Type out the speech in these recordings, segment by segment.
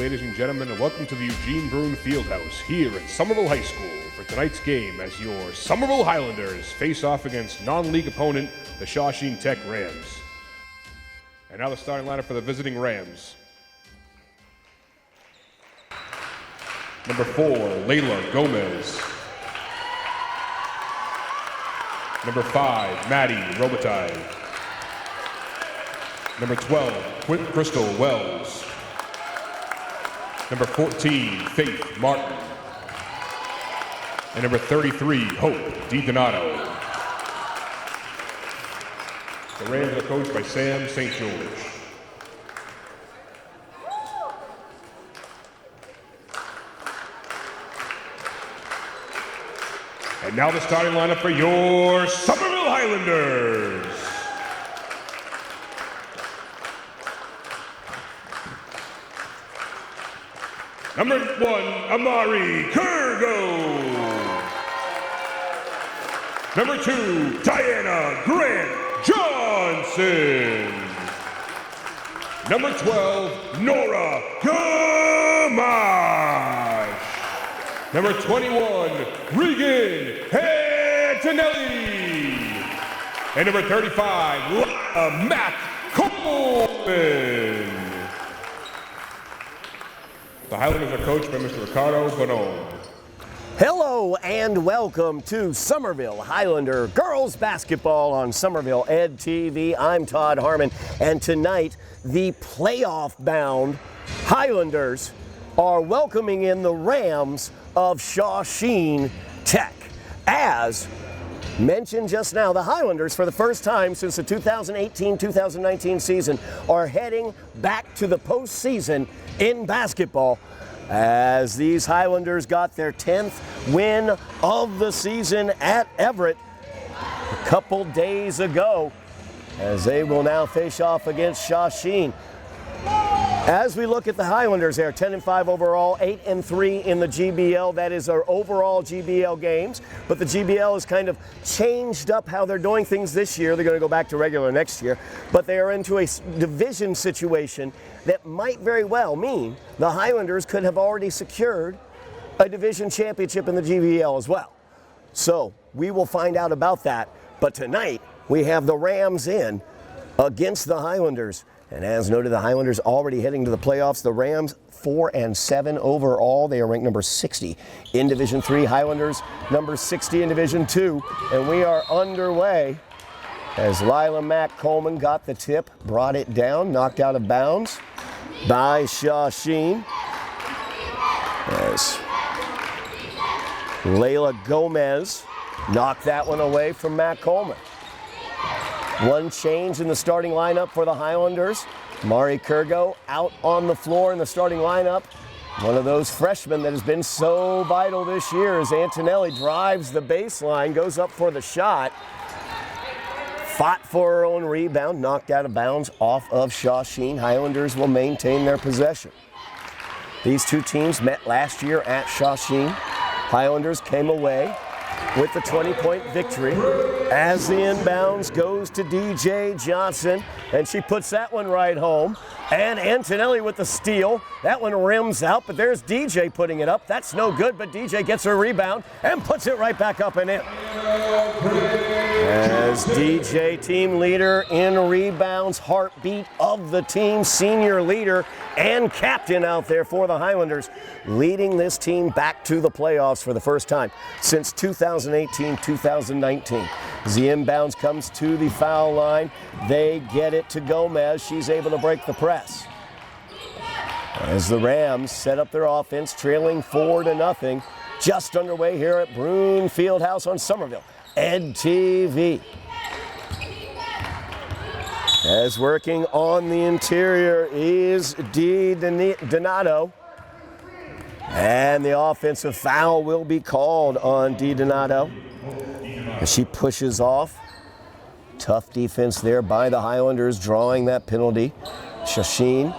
ladies and gentlemen, and welcome to the Eugene Bruin Fieldhouse here at Somerville High School for tonight's game as your Somerville Highlanders face off against non-league opponent, the Shawsheen Tech Rams. And now the starting lineup for the visiting Rams. Number 4, Layla Gomez. Number 5, Maddie Robitaille. Number 12, Crystal Wells. Number 14, Faith Martin. And number 33, Hope DiDonato. The Rams are coached by Sam St. George. And now the starting lineup for your Somerville Highlanders. Number 1, Amari Kurgo. Number 2, Diana Grant Johnson. Number 12, Nora Gamache. Number 21, Regan Antonelli. And number 35, Matt Coleman. The Highlanders are coached by Mr. Ricardo Bonon. Hello and welcome to Somerville Highlander Girls Basketball on Somerville Ed TV. I'm Todd Harmon, and tonight the playoff-bound Highlanders are welcoming in the Rams of Shawsheen Tech. As mentioned just now, the Highlanders, for the first time since the 2018-2019 season, are heading back to the postseason in basketball, as these Highlanders got their 10th win of the season at Everett a couple days ago, as they will now face off against Shawsheen. As we look at the Highlanders, they're 10-5 overall, 8-3 in the GBL. That is our overall GBL games. But the GBL has kind of changed up how they're doing things this year. They're going to go back to regular next year. But they are into a division situation that might very well mean the Highlanders could have already secured a division championship in the GBL as well. So we will find out about that. But tonight, we have the Rams in against the Highlanders. And as noted, the Highlanders already heading to the playoffs. The Rams 4-7 overall. They are ranked number 60 in Division III. Highlanders number 60 in Division II. And we are underway as Lila Mack Coleman got the tip, brought it down, knocked out of bounds by Shawsheen. As Layla Gomez knocked that one away from Matt Coleman. One change in the starting lineup for the Highlanders. Mari Kurgo out on the floor in the starting lineup. One of those freshmen that has been so vital this year as Antonelli drives the baseline, goes up for the shot. Fought for her own rebound, knocked out of bounds off of Shawsheen. Highlanders will maintain their possession. These two teams met last year at Shawsheen. Highlanders came away with the 20-point victory, as the inbounds goes to DJ Johnson, and she puts that one right home. And Antonelli with the steal. That one rims out, but there's DJ putting it up. That's no good, but DJ gets her rebound and puts it right back up and in. As DJ, team leader in rebounds, heartbeat of the team, senior leader and captain out there for the Highlanders, leading this team back to the playoffs for the first time since 2018-2019. As the inbounds comes to the foul line, they get it to Gomez. She's able to break the press. As the Rams set up their offense, trailing 4-0, just underway here at Bruin Fieldhouse on Somerville Ed TV. As working on the interior is DiDonato. And the offensive foul will be called on DiDonato as she pushes off. Tough defense there by the Highlanders, drawing that penalty. Shawsheen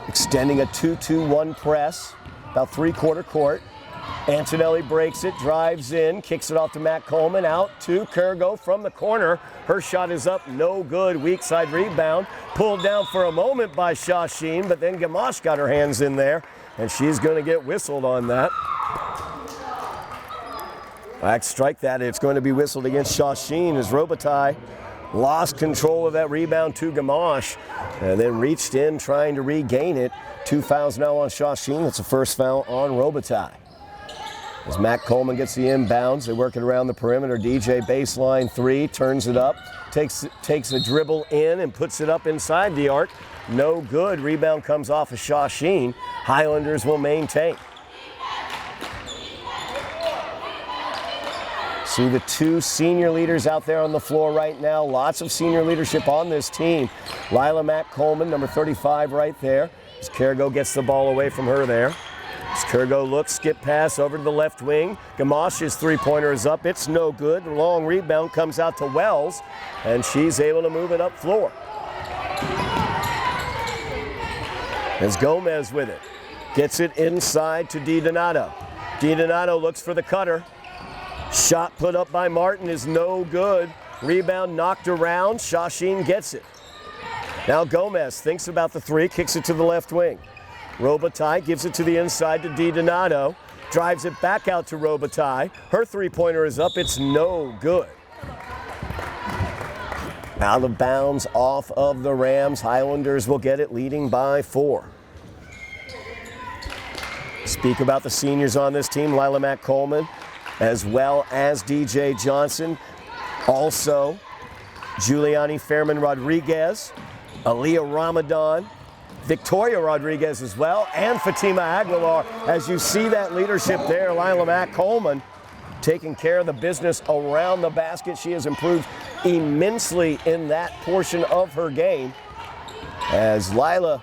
extending a 2-2-1 press, about three-quarter court. Antonelli breaks it, drives in, kicks it off to Matt Coleman, out to Kurgo from the corner. Her shot is up, no good, weak side rebound. Pulled down for a moment by Shawsheen, but then Gamache got her hands in there. and she's going to get whistled on that. Back strike that. It's going to be whistled against Shawsheen as Robitaille lost control of that rebound to Gamache and then reached in trying to regain it. 2 fouls now on Shawsheen. It's the first foul on Robitaille. As Matt Coleman gets the inbounds, they work it around the perimeter. DJ baseline 3, turns it up, takes a dribble in and puts it up inside the arc. No good. Rebound comes off of Shawsheen. Highlanders will maintain. See the 2 senior leaders out there on the floor right now. Lots of senior leadership on this team. Lila Matt Coleman, number 35 right there. As Cargo gets the ball away from her there. As Cargo looks, skip pass over to the left wing. Gamache's three-pointer is up. It's no good. The long rebound comes out to Wells, and she's able to move it up floor. As Gomez with it. Gets it inside to DiDonato. DiDonato looks for the cutter. Shot put up by Martin is no good. Rebound knocked around. Shawsheen gets it. Now Gomez thinks about the 3, kicks it to the left wing. Robitaille gives it to the inside to DiDonato. Drives it back out to Robitaille. Her three-pointer is up. It's no good. Out of bounds off of the Rams. Highlanders will get it, leading by 4. Speak about the seniors on this team. Lila Matt Coleman, as well as DJ Johnson. Also, Giuliani Fairman Rodriguez, Aaliyah Ramadan, Victoria Rodriguez as well, and Fatima Aguilar. As you see that leadership there, Lila Matt Coleman taking care of the business around the basket. She has improved immensely in that portion of her game, as Lila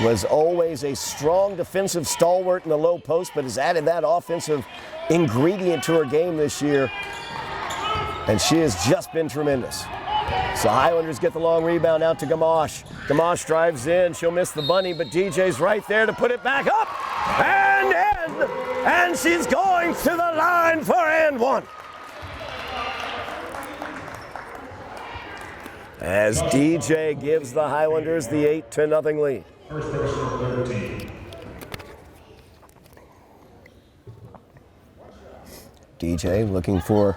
was always a strong defensive stalwart in the low post, but has added that offensive ingredient to her game this year, and she has just been tremendous. So Highlanders get the long rebound out to Gamache. Gamache drives in. She'll miss the bunny, but DJ's right there to put it back up and in. And she's going to the line for and 1. As DJ gives the Highlanders the 8-0 lead. First personal 13. DJ looking for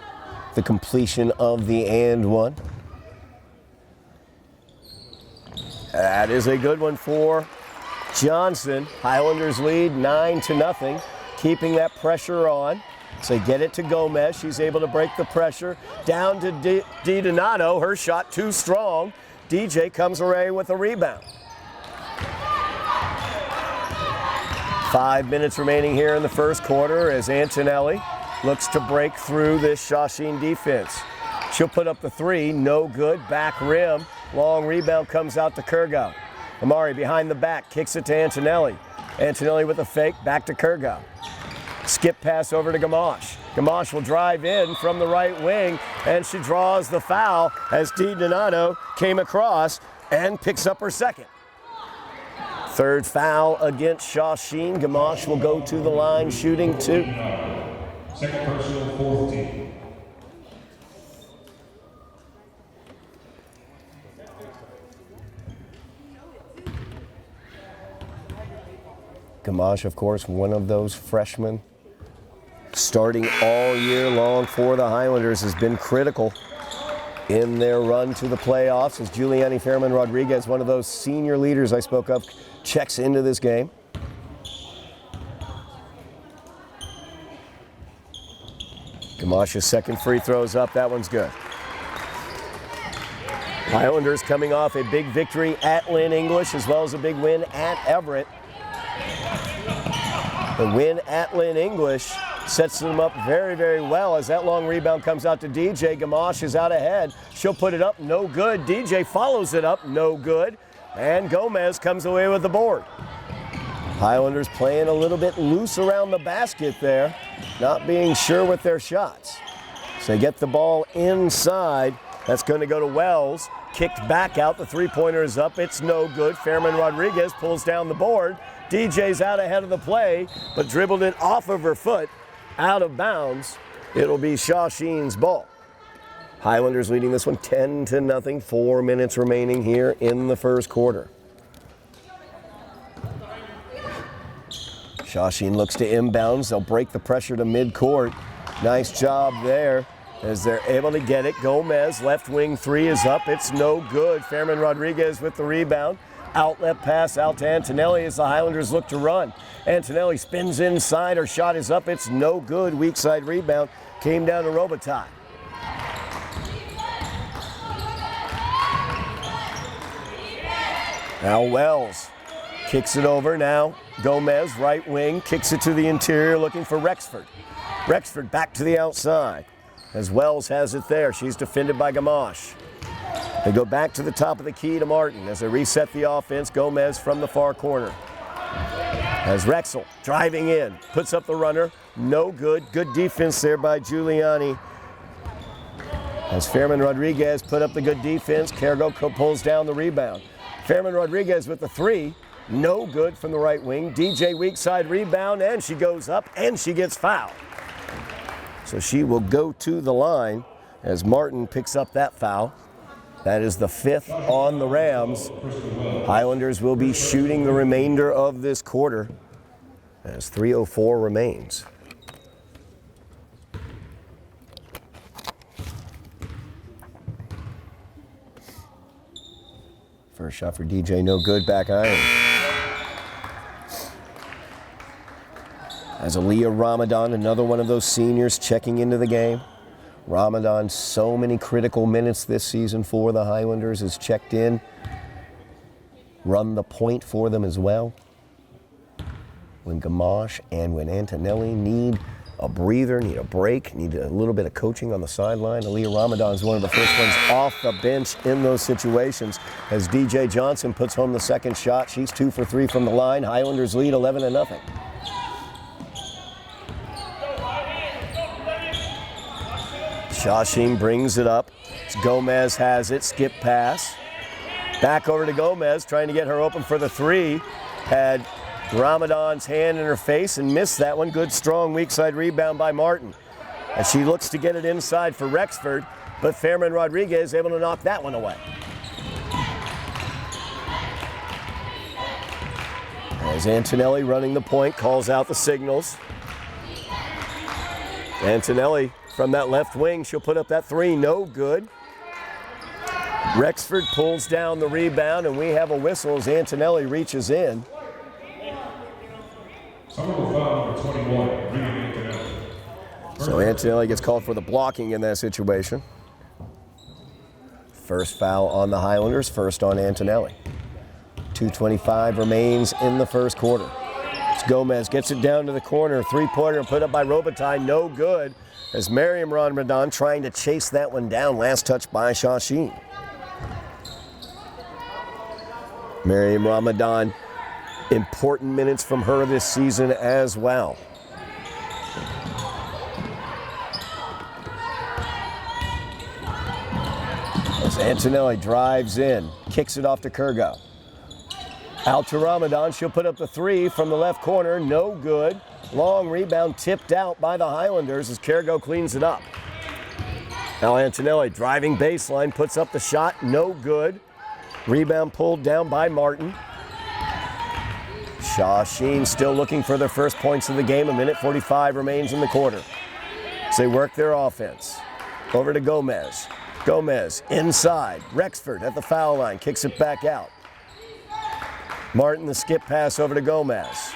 the completion of the and 1. That is a good one for Johnson. Highlanders lead 9-0, keeping that pressure on. So they get it to Gomez. She's able to break the pressure. Down to DiDonato. Her shot too strong. DJ comes away with a rebound. 5 minutes remaining here in the first quarter as Antonelli looks to break through this Shawsheen defense. She'll put up the 3, no good, back rim. Long rebound comes out to Kurgo. Amari behind the back, kicks it to Antonelli. Antonelli with a fake, back to Kurgo. Skip pass over to Gamache. Gamache will drive in from the right wing, and she draws the foul as DiDonato came across and picks up her second. Third foul against Shawsheen. Gamache will go to the line shooting 2. Second personal 14. Gamache, of course, one of those freshmen starting all year long for the Highlanders, has been critical in their run to the playoffs as Giuliani Fairman Rodriguez, one of those senior leaders I spoke of, checks into this game. Gamache's second free throw's up. That one's good. Highlanders coming off a big victory at Lynn English as well as a big win at Everett. The win at Lynn English sets them up very, very well as that long rebound comes out to DJ. Gamache is out ahead. She'll put it up, no good. DJ follows it up, no good. And Gomez comes away with the board. Highlanders playing a little bit loose around the basket there, not being sure with their shots. So they get the ball inside. That's going to go to Wells. Kicked back out. The three-pointer is up. It's no good. Fairman Rodriguez pulls down the board. DJ's out ahead of the play, but dribbled it off of her foot, out of bounds. It'll be Shawsheen's ball. Highlanders leading this one 10-0. 4 minutes remaining here in the first quarter. Shawsheen looks to inbounds. They'll break the pressure to midcourt. Nice job there as they're able to get it. Gomez, left wing three is up. It's no good. Fairman Rodriguez with the rebound. Outlet pass out to Antonelli as the Highlanders look to run. Antonelli spins inside. Her shot is up. It's no good. Weak side rebound. Came down to Robitaille. Now Wells kicks it over now. Gomez, right wing, kicks it to the interior looking for Rexford. Rexford back to the outside as Wells has it there. She's defended by Gamache. They go back to the top of the key to Martin as they reset the offense. Gomez from the far corner. As Rexel driving in, puts up the runner. No good. Good defense there by Giuliani. As Fairman Rodriguez put up the good defense, Cargo pulls down the rebound. Fairman Rodriguez with the three. No good from the right wing. DJ weak side rebound, and she goes up, and she gets fouled. So she will go to the line as Martin picks up that foul. That is the 5th on the Rams. Highlanders will be shooting the remainder of this quarter as 3:04 remains. First shot for DJ, no good, back iron. As Aaliyah Ramadan, another one of those seniors checking into the game. Ramadan, so many critical minutes this season for the Highlanders, has checked in. Run the point for them as well. When Gamache and when Antonelli need a breather, need a break, need a little bit of coaching on the sideline, Aaliyah Ramadan is one of the first ones off the bench in those situations. As DJ Johnson puts home the second shot, she's 2 for 3 from the line. Highlanders lead 11-0. Shawsheen brings it up. Gomez has it, skip pass. Back over to Gomez, trying to get her open for the three. Had Ramadan's hand in her face and missed that one. Good, strong, weak side rebound by Martin. As she looks to get it inside for Rexford, but Fairman Rodriguez able to knock that one away. As Antonelli running the point, calls out the signals. Antonelli from that left wing, she'll put up that three, no good. Rexford pulls down the rebound, and we have a whistle as Antonelli reaches in. Somerville foul number 21, bringing Antonelli. So Antonelli gets called for the blocking in that situation. First foul on the Highlanders, first on Antonelli. 2:25 remains in the first quarter. It's Gomez gets it down to the corner, three-pointer put up by Robitaille, no good. As Miriam Ramadan trying to chase that one down, last touch by Shawsheen. Miriam Ramadan, important minutes from her this season as well. As Antonelli drives in, kicks it off to Kurgo. Out to Ramadan, she'll put up the three from the left corner, no good. Long rebound tipped out by the Highlanders as Cargo cleans it up. Now Antonelli driving baseline, puts up the shot, no good. Rebound pulled down by Martin. Shawsheen still looking for their first points of the game. 1:45 remains in the quarter. So they work their offense. Over to Gomez. Gomez inside. Rexford at the foul line, kicks it back out. Martin the skip pass over to Gomez.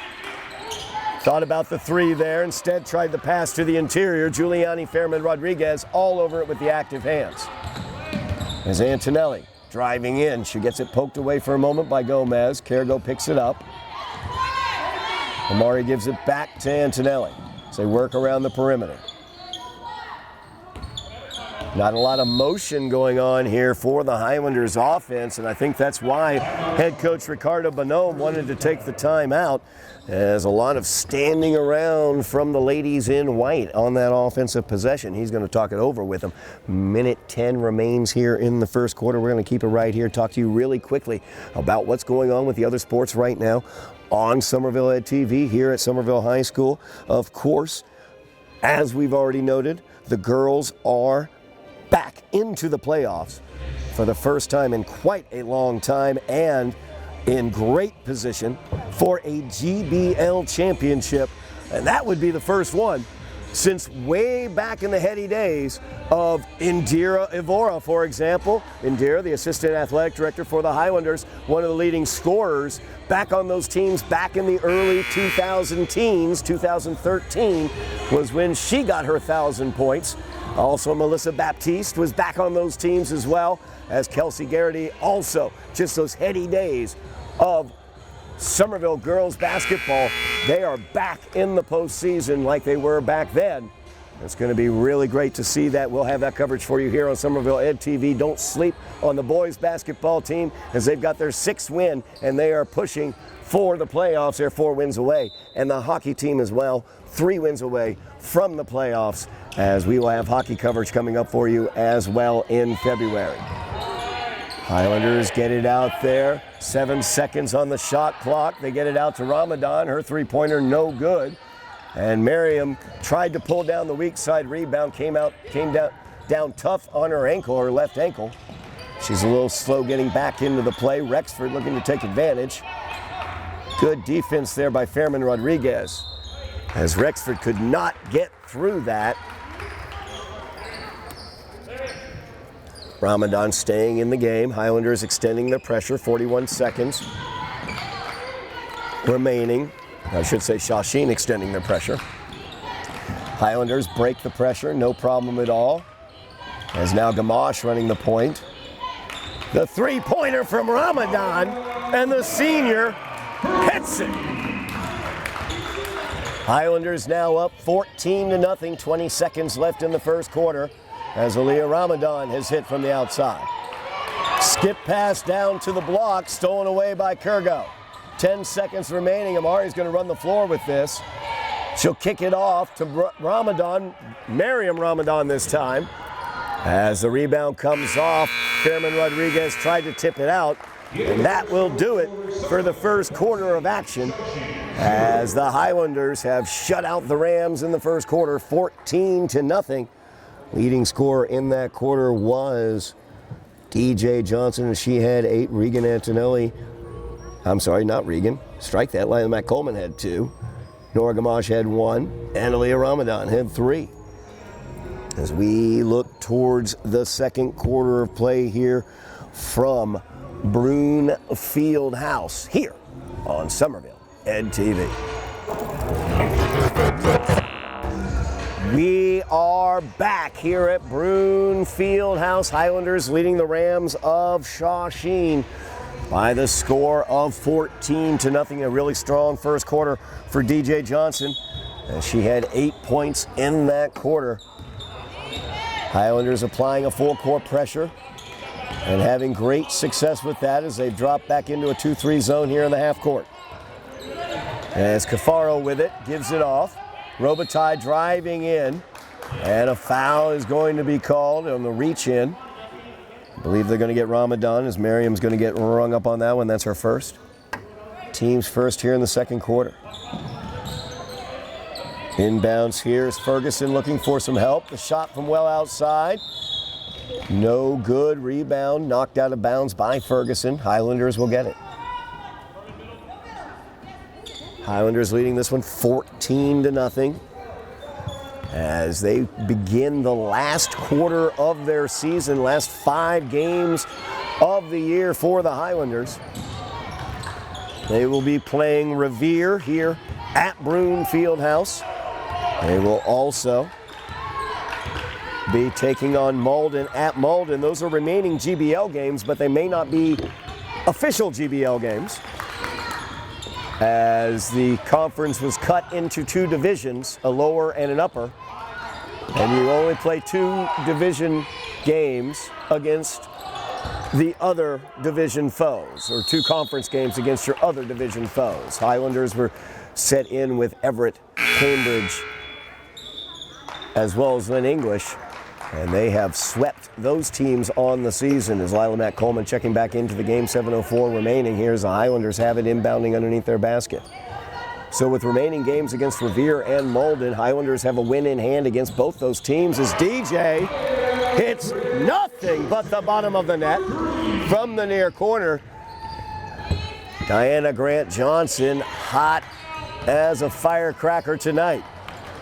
Thought about the three there, instead tried the pass to the interior. Giuliani, Fairman, Rodriguez all over it with the active hands. As Antonelli driving in, she gets it poked away for a moment by Gomez. Cargo picks it up. Amari gives it back to Antonelli as they work around the perimeter. Not a lot of motion going on here for the Highlanders offense, and I think that's why head coach Ricardo Bonhomme wanted to take the time out, as a lot of standing around from the ladies in white on that offensive possession. He's going to talk it over with them. 1:10 remains here in the first quarter. We're going to keep it right here, talk to you really quickly about what's going on with the other sports right now on Somerville Ed TV here at Somerville High School. Of course, as we've already noted, the girls are back into the playoffs for the first time in quite a long time, and in great position for a GBL championship, and that would be the first one since way back in the heady days of Indira Evora, for example. Indira, the assistant athletic director for the Highlanders, one of the leading scorers back on those teams back in the early 2000 teens. 2013 was when she got her 1,000 points. Also, Melissa Baptiste was back on those teams as well as Kelsey Garrity. Also, just those heady days of Somerville girls basketball. They are back in the postseason like they were back then. It's going to be really great to see that. We'll have that coverage for you here on Somerville Ed TV. Don't sleep on the boys basketball team as they've got their 6th win and they are pushing for the playoffs. They're 4 wins away. And the hockey team as well, 3 wins away from the playoffs, as we will have hockey coverage coming up for you as well in February. Highlanders get it out there. 7 seconds on the shot clock. They get it out to Ramadan. Her 3-pointer no good. And Miriam tried to pull down the weak side rebound. Came down tough on her ankle, her left ankle. She's a little slow getting back into the play. Rexford looking to take advantage. Good defense there by Fairman Rodriguez, as Rexford could not get through that. Ramadan staying in the game. Highlanders extending their pressure. 41 seconds remaining. I should say Shawsheen extending their pressure. Highlanders break the pressure, no problem at all. As now Gamache running the point. The 3-pointer from Ramadan, and the senior hits it. Highlanders now up 14-0, 20 seconds left in the first quarter, as Aaliyah Ramadan has hit from the outside. Skip pass down to the block, stolen away by Kurgo. 10 seconds remaining. Amari's going to run the floor with this. She'll kick it off to Ramadan, Miriam Ramadan this time. As the rebound comes off, Fairman Rodriguez tried to tip it out, and that will do it for the first quarter of action, as the Highlanders have shut out the Rams in the first quarter, 14-0. Leading scorer in that quarter was DJ Johnson, and she had 8. Regan Antonelli, I'm sorry, not Regan, strike that. Lila Matt Coleman had 2. Nora Gamache had 1, and Aaliyah Ramadan had 3. As we look towards the second quarter of play here from Brune Field House here on Somerville Ed TV. We are back here at Brune Field House. Highlanders leading the Rams of Shawsheen by the score of 14-0. A really strong first quarter for DJ Johnson, as she had 8 points in that quarter. Highlanders applying a full-court pressure and having great success with that as they drop back into a 2-3 zone here in the half court. As Cafaro with it, gives it off. Robitaille driving in, and a foul is going to be called on the reach in. I believe they're going to get Ramadan, as Miriam's going to get rung up on that one. That's her first. Team's first here in the second quarter. Inbounds here is Ferguson looking for some help. The shot from well outside. No good. Rebound knocked out of bounds by Ferguson. Highlanders will get it. Highlanders leading this one 14-0 as they begin the last quarter of their season, last 5 games of the year for the Highlanders. They will be playing Revere here at Brune Field House. They will also be taking on Malden at Malden. Those are remaining GBL games, but they may not be official GBL games, as the conference was cut into 2 divisions, a lower and an upper, and you only play 2 division games against the other division foes, or 2 conference games against your other division foes. Highlanders were set in with Everett, Cambridge, as well as Lynn English, and they have swept those teams on the season. As Lila Matt Coleman checking back into the game, 7:04 remaining. Here's the Highlanders have it inbounding underneath their basket. So with remaining games against Revere and Malden, Highlanders have a win in hand against both those teams, as DJ hits nothing but the bottom of the net from the near corner. Diana Grant Johnson, hot as a firecracker tonight.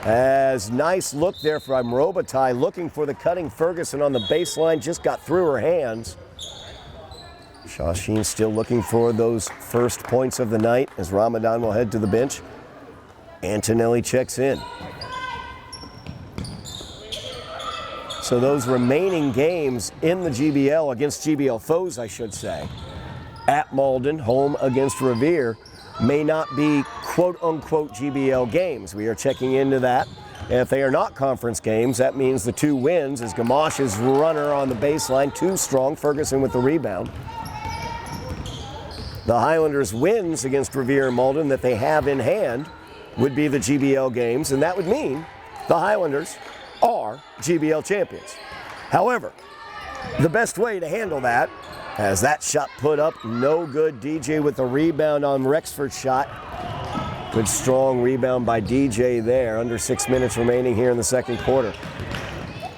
As nice look there from Robitaille, looking for the cutting Ferguson on the baseline, just got through her hands. Shawsheen still looking for those first points of the night as Ramadan will head to the bench. Antonelli checks in. So those remaining games in the GBL, against GBL foes, I should say, at Malden, home against Revere, may not be quote-unquote GBL games. We are checking into that. And if they are not conference games, that means the 2 wins as Gamache's runner on the baseline, too strong, Ferguson with the rebound. The Highlanders' wins against Revere and Malden that they have in hand would be the GBL games, and that would mean the Highlanders are GBL champions. However, the best way to handle that, as that shot put up, no good. DJ with the rebound on Rexford's shot. Good strong rebound by DJ there, under 6 minutes remaining here in the second quarter.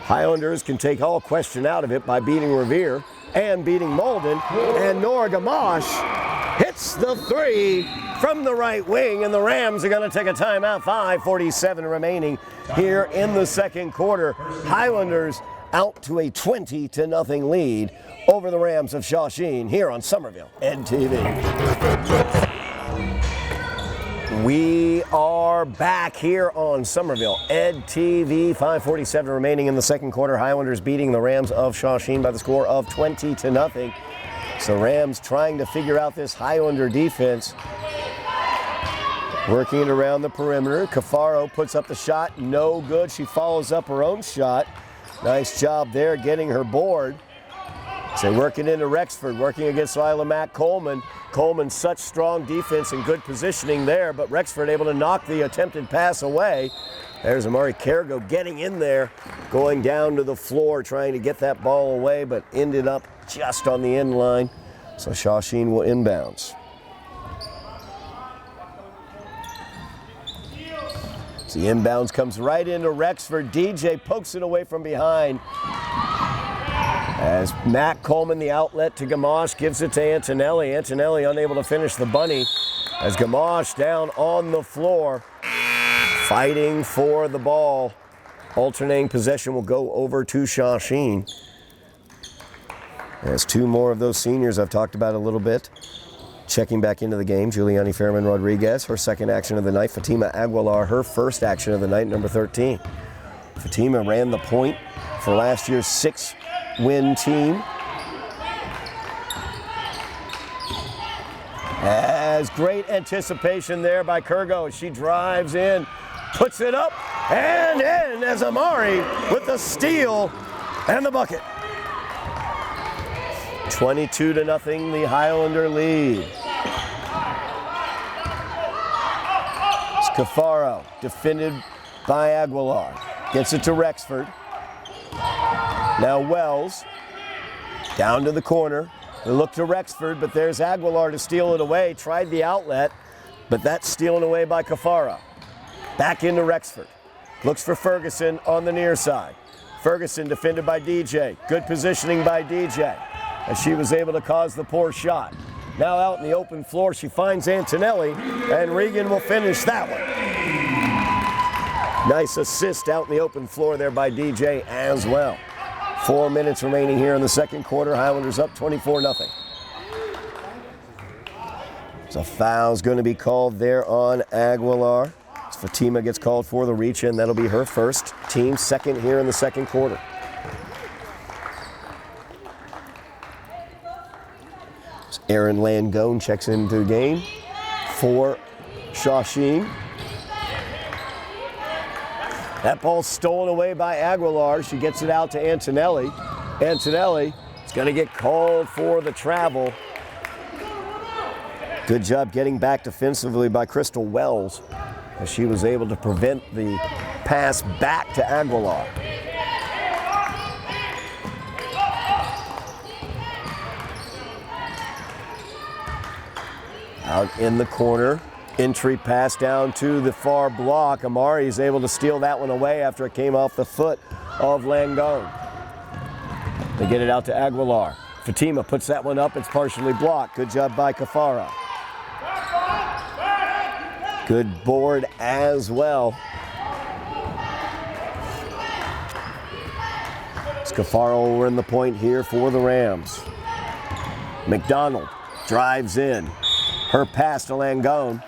Highlanders can take all question out of it by beating Revere and beating Malden, and Nora Gamache hits the 3 from the right wing, and the Rams are going to take a timeout. 5:47 remaining here in the second quarter. Highlanders out to a 20-0 lead over the Rams of Shawsheen here on Somerville EdTV. We are back here on Somerville EdTV. 5:47 remaining in the second quarter. Highlanders beating the Rams of Shawsheen by the score of 20-0. So Rams trying to figure out this Highlander defense. Working it around the perimeter. Cafaro puts up the shot. No good. She follows up her own shot. Nice job there getting her board. So working into Rexford, working against Lila Mack Coleman. Coleman, such strong defense and good positioning there, but Rexford able to knock the attempted pass away. There's Amari Cargo getting in there, going down to the floor, trying to get that ball away, but ended up just on the end line. So Shawsheen will inbounds. So the inbounds comes right into Rexford. DJ pokes it away from behind. As Matt Coleman, the outlet to Gamache, gives it to Antonelli. Antonelli unable to finish the bunny as Gamache down on the floor, fighting for the ball. Alternating possession will go over to Shawsheen. As 2 more of those seniors I've talked about a little bit checking back into the game. Giuliani Fairman Rodriguez, her second action of the night. Fatima Aguilar, her first action of the night, number 13. Fatima ran the point for last year's 6-win team. As great anticipation there by Kurgo. She drives in, puts it up, and in as Amari with the steal and the bucket. 22-0, the Highlander lead. Scafaro, defended by Aguilar. Gets it to Rexford. Now Wells, down to the corner. They look to Rexford, but there's Aguilar to steal it away. Tried the outlet, but that's stolen away by Cafaro. Back into Rexford. Looks for Ferguson on the near side. Ferguson defended by DJ. Good positioning by DJ, as she was able to cause the poor shot. Now out in the open floor, she finds Antonelli, and Regan will finish that one. Nice assist out in the open floor there by DJ as well. 4 minutes remaining here in the second quarter. Highlanders up 24-0. So foul's going to be called there on Aguilar. As Fatima gets called for the reach in. That'll be her first, team second here in the second quarter. So Aaron Langone checks into the game for Shawsheen. That ball's stolen away by Aguilar. She gets it out to Antonelli. Antonelli is going to get called for the travel. Good job getting back defensively by Crystal Wells, as she was able to prevent the pass back to Aguilar. Out in the corner. Entry pass down to the far block. Amari is able to steal that one away after it came off the foot of Langone. They get it out to Aguilar. Fatima puts that one up. It's partially blocked. Good job by Cafaro. Good board as well. Scafaro will win the point here for the Rams. McDonald drives in. Her pass to Langone.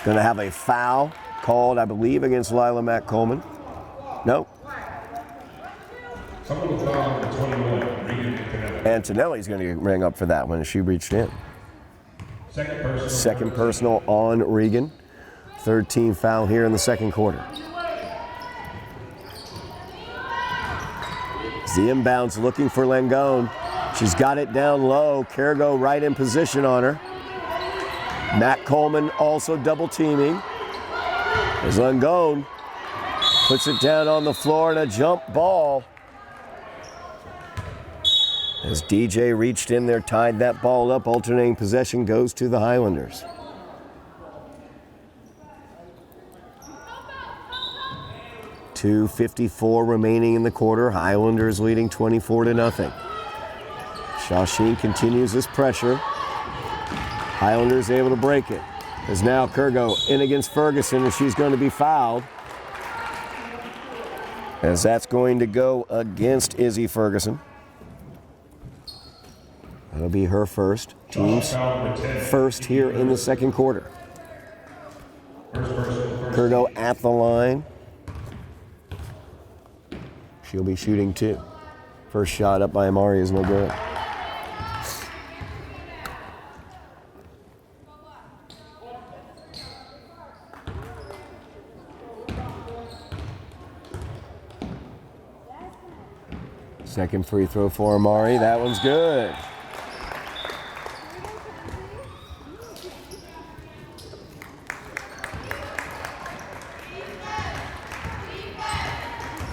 Going to have a foul called, I believe, against Lila Mack Coleman. No. Antonelli's going to ring up for that one as she reached in. Second personal on Regan. Third team foul here in the second quarter. The inbounds looking for Langone. She's got it down low. Cargo right in position on her. Matt Coleman also double teaming. As Langone puts it down on the floor and a jump ball. As DJ reached in there, tied that ball up. Alternating possession goes to the Highlanders. .254 remaining in the quarter. Highlanders leading 24-0. Shawsheen continues this pressure. Highlanders able to break it. As now Kurgo in against Ferguson, and she's going to be fouled. As that's going to go against Izzy Ferguson. That'll be her first. Team's first here in the second quarter. Kurgo at the line. She'll be shooting two. First shot up by Amari is no good. Second free throw for Amari. That one's good.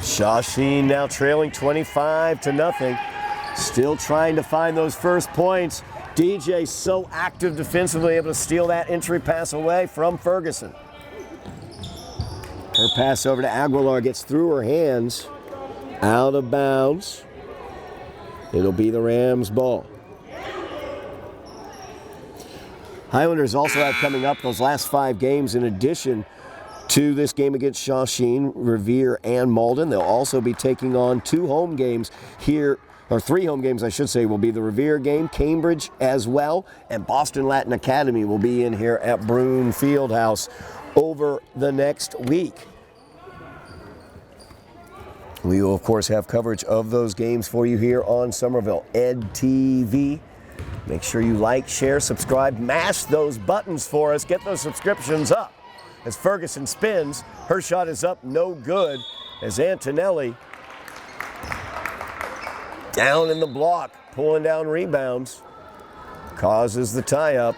Shawsheen now trailing 25-0. Still trying to find those first points. DJ so active defensively, able to steal that entry pass away from Ferguson. Her pass over to Aguilar gets through her hands. Out of bounds. It'll be the Rams' ball. Highlanders also have coming up those last 5 games in addition to this game against Shawsheen, Revere, and Malden. They'll also be taking on 2 home games here, or 3 home games, I should say, will be the Revere game, Cambridge as well, and Boston Latin Academy will be in here at Broome Fieldhouse over the next week. We will, of course, have coverage of those games for you here on Somerville Ed TV. Make sure you like, share, subscribe, mash those buttons for us, get those subscriptions up. As Ferguson spins, her shot is up, no good, as Antonelli down in the block, pulling down rebounds, causes the tie-up.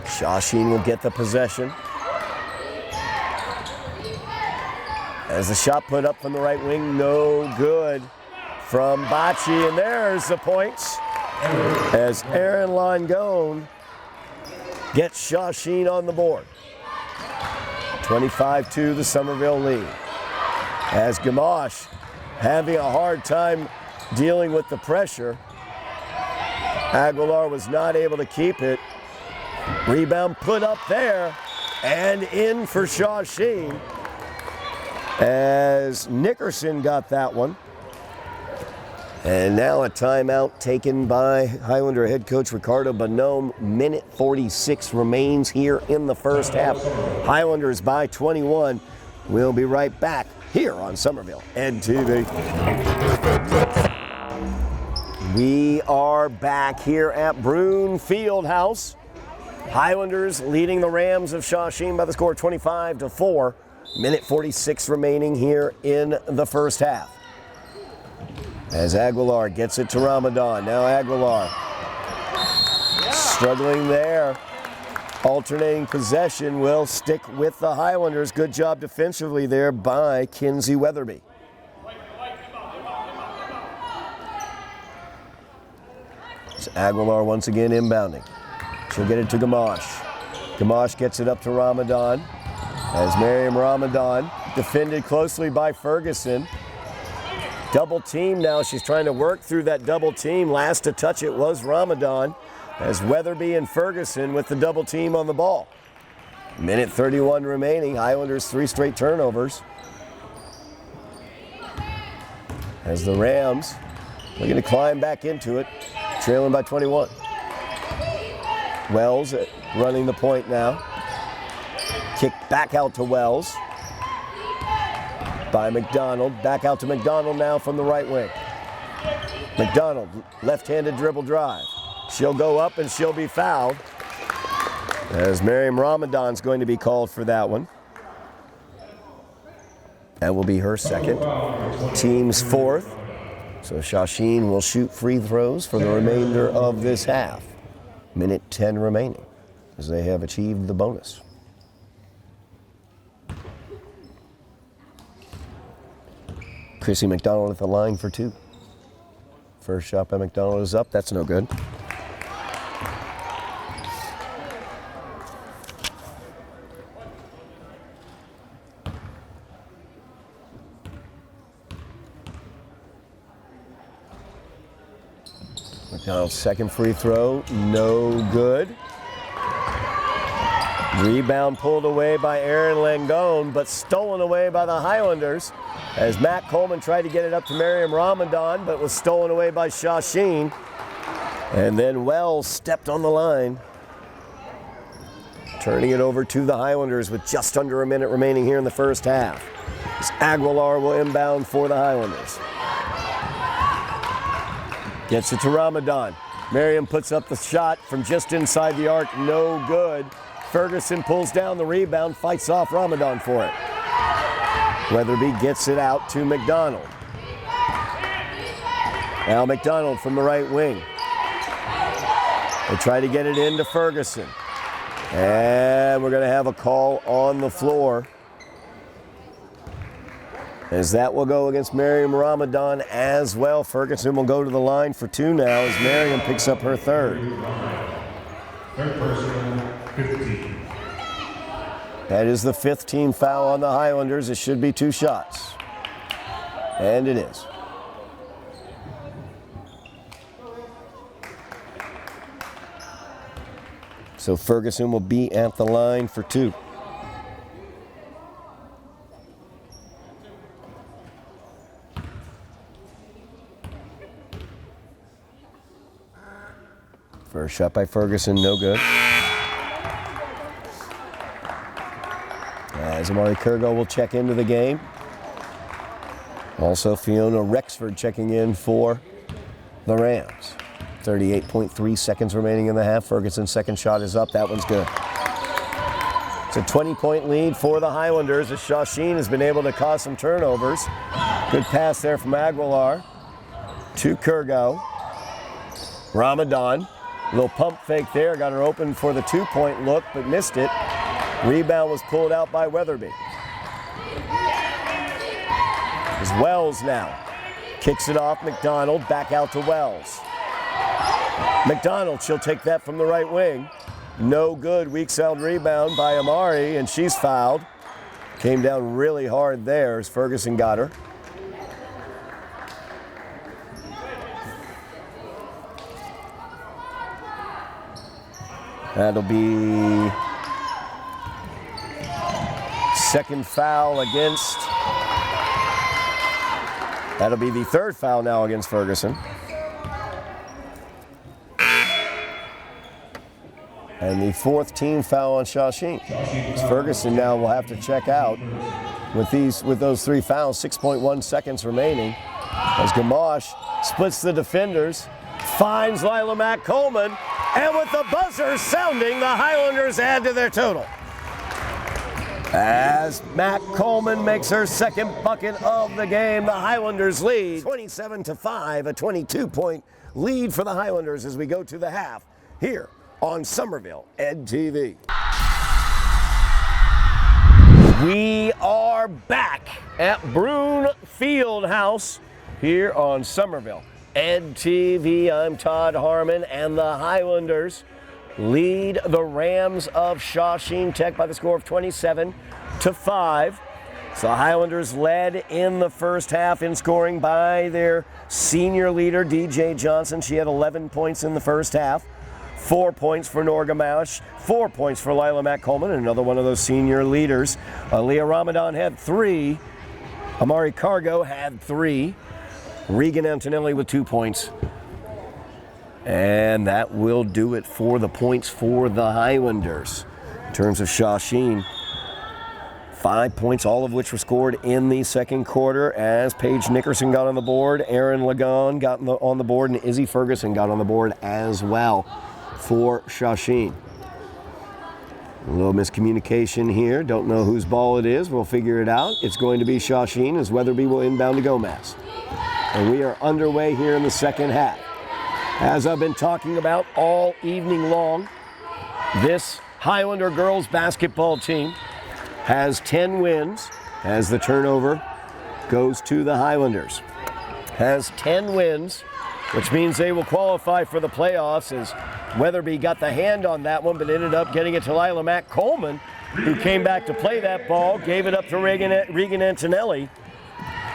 Shawsheen will get the possession. As the shot put up from the right wing, no good from Bocci, and there's the points. As Aaron Langone gets Shawsheen on the board. 25-2 the Somerville lead. As Gamache having a hard time dealing with the pressure. Aguilar was not able to keep it. Rebound put up there and in for Shawsheen. As Nickerson got that one. And now a timeout taken by Highlander head coach Ricardo Bonhomme. Minute 46 remains here in the first half. Highlanders by 21. We'll be right back here on Somerville Ed TV. We are back here at Broome Fieldhouse. Highlanders leading the Rams of Shawsheen by the score 25-4. Minute 46 remaining here in the first half. As Aguilar gets it to Ramadan. Now Aguilar struggling there. Alternating possession will stick with the Highlanders. Good job defensively there by Kinsey Weatherby. As Aguilar once again inbounding. She'll get it to Gamache. Gamache gets it up to Ramadan. As Miriam Ramadan defended closely by Ferguson. Double team now. She's trying to work through that double team. Last to touch it was Ramadan, as Weatherby and Ferguson with the double team on the ball. Minute 31 remaining. Highlanders 3 straight turnovers. As the Rams looking to climb back into it, trailing by 21. Wells running the point now. Kick back out to Wells by McDonald. Back out to McDonald now from the right wing. McDonald, left-handed dribble drive. She'll go up and she'll be fouled, as Miriam Ramadan's going to be called for that one. That will be her second. Team's fourth. So Shawsheen will shoot free throws for the remainder of this half. Minute 10 remaining, as they have achieved the bonus. Chrissy McDonald at the line for 2. First shot by McDonald is up. That's no good. McDonald's second free throw, no good. Rebound pulled away by Erin Langone, but stolen away by the Highlanders, as Matt Coleman tried to get it up to Miriam Ramadan, but was stolen away by Shawsheen. And then Wells stepped on the line, turning it over to the Highlanders with just under a minute remaining here in the first half. As Aguilar will inbound for the Highlanders. Gets it to Ramadan. Miriam puts up the shot from just inside the arc, no good. Ferguson pulls down the rebound, fights off Ramadan for it. Weatherby gets it out to McDonald. Now McDonald from the right wing. They try to get it into Ferguson. And we're going to have a call on the floor, as that will go against Miriam Ramadan as well. Ferguson will go to the line for 2 now, as Miriam picks up her third. Third personal, 15. That is the 5th team foul on the Highlanders. It should be 2 shots. And it is. So Ferguson will be at the line for 2. First shot by Ferguson, no good. As Amari Kurgo will check into the game. Also Fiona Rexford checking in for the Rams. 38.3 seconds remaining in the half. Ferguson's second shot is up. That one's good. It's a 20-point lead for the Highlanders, as Shawsheen has been able to cause some turnovers. Good pass there from Aguilar to Kurgo. Ramadan. Little pump fake there, got her open for the 2-point look, but missed it. Rebound was pulled out by Weatherby. As Wells now kicks it off McDonald, back out to Wells. McDonald, she'll take that from the right wing. No good, weak sound rebound by Amari, and she's fouled. Came down really hard there as Ferguson got her. That'll be second foul against, that'll be the 3rd foul now against Ferguson. And the 4th team foul on Shawsheen. Ferguson now will have to check out with those 3 fouls, 6.1 seconds remaining. As Gamache splits the defenders, finds Lila Mack Coleman, and with the buzzer sounding, the Highlanders add to their total. As Matt Coleman makes her second bucket of the game, the Highlanders lead 27-5, a 22-point lead for the Highlanders as we go to the half here on Somerville Ed TV. We are back at Brune Fieldhouse here on Somerville Ed TV. I'm Todd Harmon, and the Highlanders lead the Rams of Shawsheen Tech by the score of 27-5. So Highlanders led in the first half in scoring by their senior leader, DJ Johnson. She had 11 points in the first half. 4 points for Norga Mausch, 4 points for Lila Mack Coleman, another one of those senior leaders. Leah Ramadan had 3. Amari Cargo had 3. Regan Antonelli with 2 points. And that will do it for the points for the Highlanders. In terms of Shawsheen, 5 points, all of which were scored in the second quarter as Paige Nickerson got on the board, Erin Lagon got on the board, and Izzy Ferguson got on the board as well for Shawsheen. A little miscommunication here. Don't know whose ball it is. We'll figure it out. It's going to be Shawsheen as Weatherby will inbound to Gomez. And we are underway here in the second half. As I've been talking about all evening long, this Highlander girls basketball team has 10 wins as the turnover goes to the Highlanders. Has 10 wins, which means they will qualify for the playoffs, as Weatherby got the hand on that one but ended up getting it to Lila Mack Coleman, who came back to play that ball, gave it up to Regan Antonelli.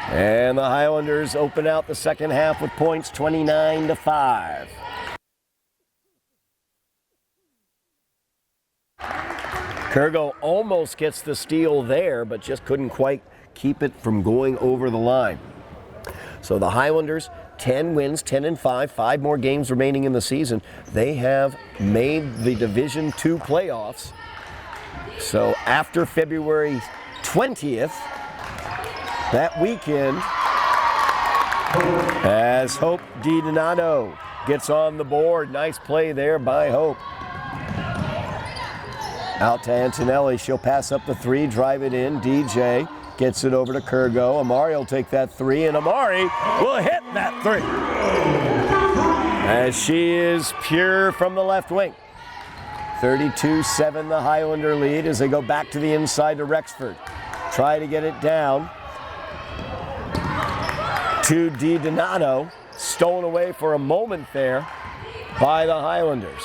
And the Highlanders open out the second half with points 29-5. Kurgo almost gets the steal there, but just couldn't quite keep it from going over the line. So the Highlanders, 10 wins, 10-5, 5 more games remaining in the season. They have made the Division II playoffs. So after February 20th, that weekend, as Hope DiDonato gets on the board. Nice play there by Hope. Out to Antonelli. She'll pass up the 3, drive it in. DJ gets it over to Kurgo. Amari will take that 3, and Amari will hit that 3. As she is pure from the left wing. 32-7 the Highlander lead as they go back to the inside to Rexford. Try to get it down to DiDonato. Stolen away for a moment there by the Highlanders.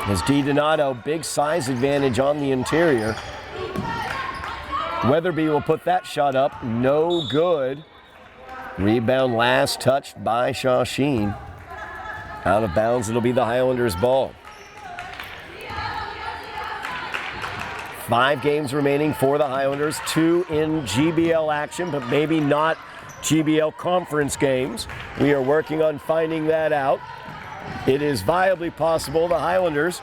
As DiDonato, big size advantage on the interior. Weatherby will put that shot up, no good. Rebound last touched by Shawsheen. Out of bounds, it'll be the Highlanders' ball. 5 games remaining for the Highlanders, 2 in GBL action, but maybe not GBL conference games. We are working on finding that out. It is viably possible the Highlanders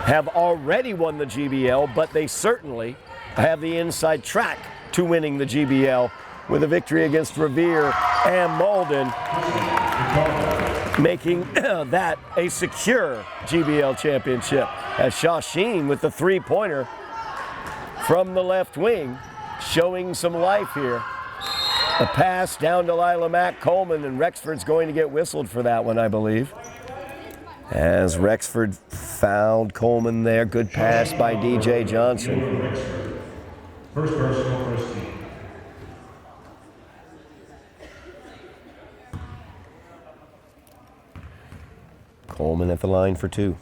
have already won the GBL, but they certainly have the inside track to winning the GBL with a victory against Revere and Malden, making that a secure GBL championship. As Shawsheen with the 3-pointer from the left wing, showing some life here. The pass down to Lila Mack Coleman, and Rexford's going to get whistled for that one, I believe. As Rexford fouled Coleman there. Good pass by DJ Johnson. First personal, first team. Coleman at the line for 2.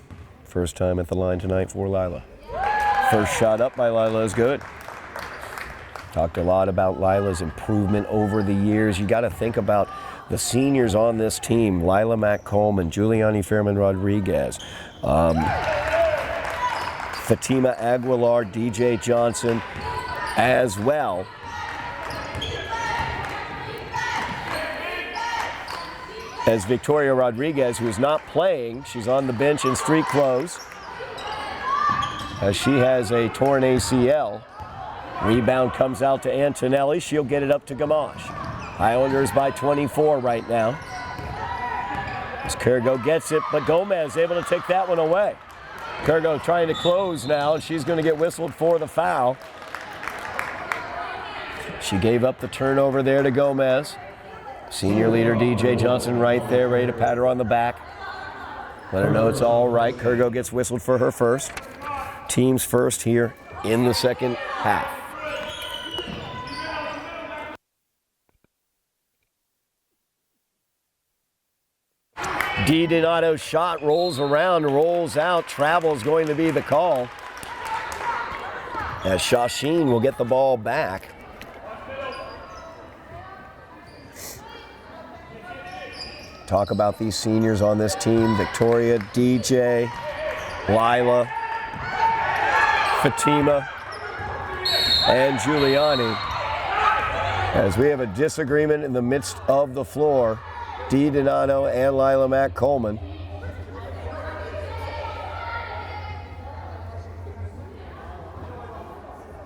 First time at the line tonight for Lila. First shot up by Lila is good. Talked a lot about Lila's improvement over the years. You got to think about the seniors on this team. Lila Mack Coleman, Giuliani Fairman Rodriguez, Fatima Aguilar, DJ Johnson as well. As Victoria Rodriguez, who is not playing, she's on the bench in street clothes, as she has a torn ACL. Rebound comes out to Antonelli. She'll get it up to Gamache. Highlanders by 24 right now. As Kurgo gets it, but Gomez able to take that one away. Kurgo trying to close now, and she's going to get whistled for the foul. She gave up the turnover there to Gomez. Senior leader DJ Johnson right there, ready to pat her on the back. Let her know it's all right. Kurgo gets whistled for her first. Team's first here in the second half. DiDonato's shot rolls around, rolls out. Travel is going to be the call. as Shawsheen will get the ball back. Talk about these seniors on this team: Victoria, DJ, Lila, Fatima, and Giuliani. As we have a disagreement in the midst of the floor, Dee Donato and Lila Mack Coleman.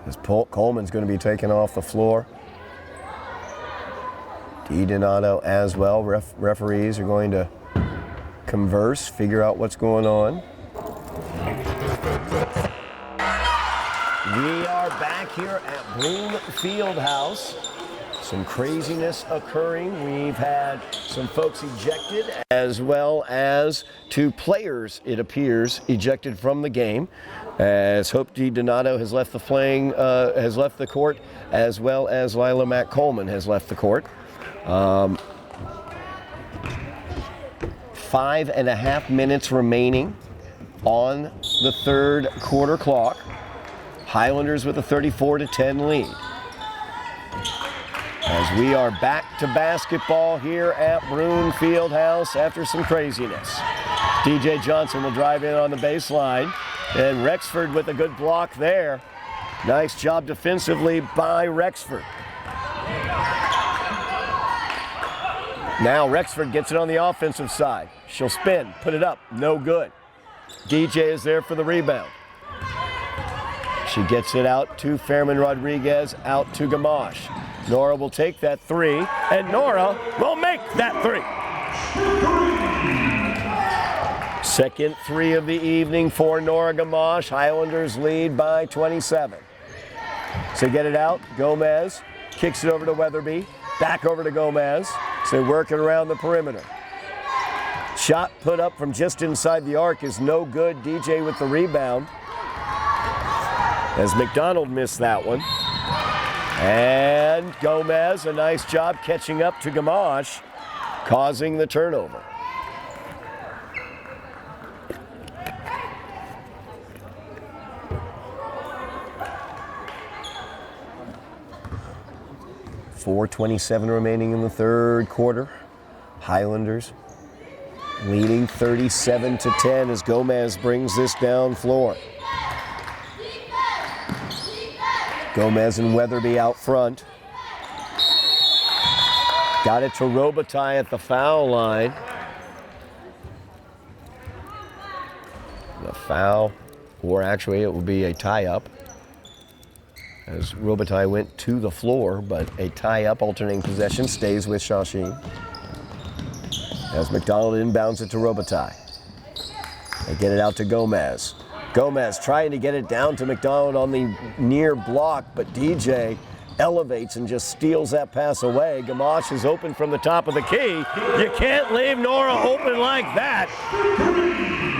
As Coleman's going to be taken off the floor. Dee Donato as well. Referees are going to converse, figure out what's going on. We are back here at Bloom Fieldhouse. Some craziness occurring. We've had some folks ejected, as well as 2 players, it appears, ejected from the game. As Hope Dee Donato has left the court, as well as Lila Mack Coleman has left the court. 5.5 minutes remaining on the third quarter clock. Highlanders with a 34-10 lead. As we are back to basketball here at Broome Fieldhouse after some craziness. DJ Johnson will drive in on the baseline, and Rexford with a good block there. Nice job defensively by Rexford. Now Rexford gets it on the offensive side. She'll spin, put it up, no good. DJ is there for the rebound. She gets it out to Fairman Rodriguez, out to Gamache. Nora will take that 3, and Nora will make that 3. Second 3 of the evening for Nora Gamache. Highlanders lead by 27. So get it out, Gomez kicks it over to Weatherby, back over to Gomez. So working around the perimeter. Shot put up from just inside the arc is no good. DJ with the rebound. As McDonald missed that one. And Gomez, a nice job catching up to Gamache, causing the turnover. .427 remaining in the third quarter. Highlanders leading 37-10 as Gomez brings this down floor. Gomez and Weatherby out front. Got it to Robitaille at the foul line. The foul, or actually it will be a tie-up, as Robitaille went to the floor, but a tie-up alternating possession stays with Shawsheen. As McDonald inbounds it to Robitaille. They get it out to Gomez. Gomez trying to get it down to McDonald on the near block, but DJ elevates and just steals that pass away. Gamache is open from the top of the key. You can't leave Nora open like that,